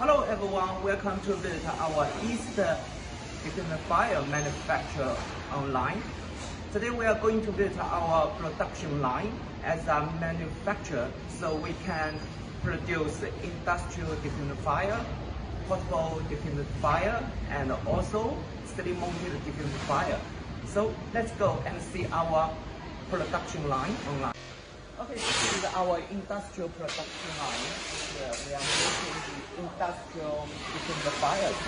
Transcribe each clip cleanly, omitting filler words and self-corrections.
Hello everyone, welcome to visit our East Dehumidifier manufacturer online. Today we are going to visit our production line as a manufacturer so we can produce industrial dehumidifier, portable dehumidifier, and also steady mounted dehumidifier. So let's go and see our production line online. Okay, this is our industrial production line. We are making the industrial dehumidifiers.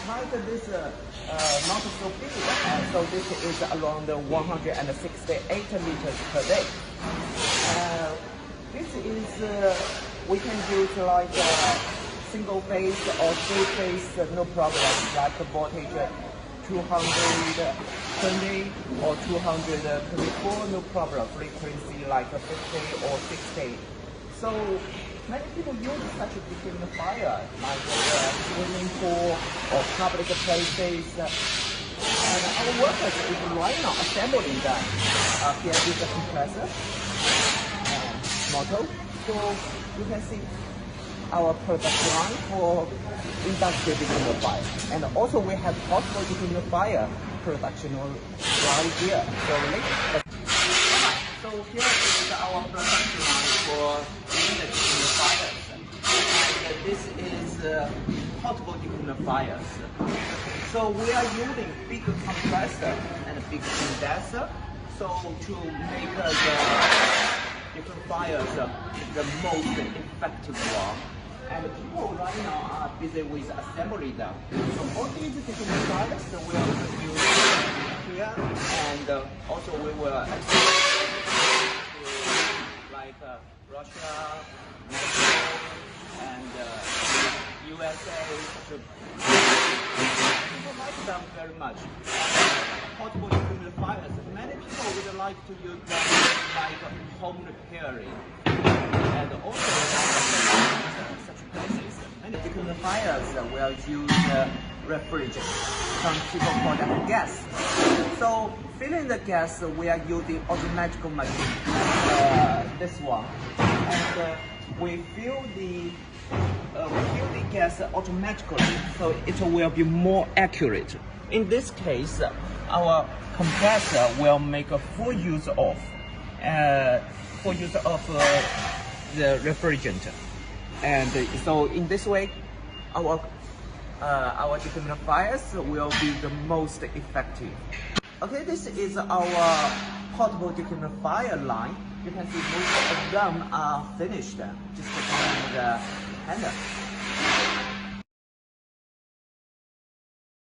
Like this not so big, so this is around 168 liters per day. This is, we can use like single phase or three phase, no problem, like voltage 220 or 224, no problem. Frequency like 50 or 60. So many people use such a dehumidifier like swimming pool or public places. And our workers is right now assembling that. Here is the compressor model. So you can see our production line for industrial dehumidifier. And also we have portable dehumidifier production line here. So here is our production line for dehumidifiers. And this is portable dehumidifiers. So we are using big compressor and big condenser. So to make the dehumidifiers the most effective one. And people right now are busy with assembly them. So all these dehumidifiers we will use here, and also we will like Russia, Mexico, and USA. People like them very much. Portable dehumidifiers. Many people would like to use them like home repairing, and also such places. Many dehumidifiers will use refrigerant. Some people call that gas. So filling the gas, we are using automatic machine. This one, and we fill the gas automatically, so it will be more accurate. In this case, our compressor will make a full use of the refrigerant, and so in this way, our dehumidifiers will be the most effective. Okay, this is our portable dehumidifier line. You can see most of them are finished, just on the handle.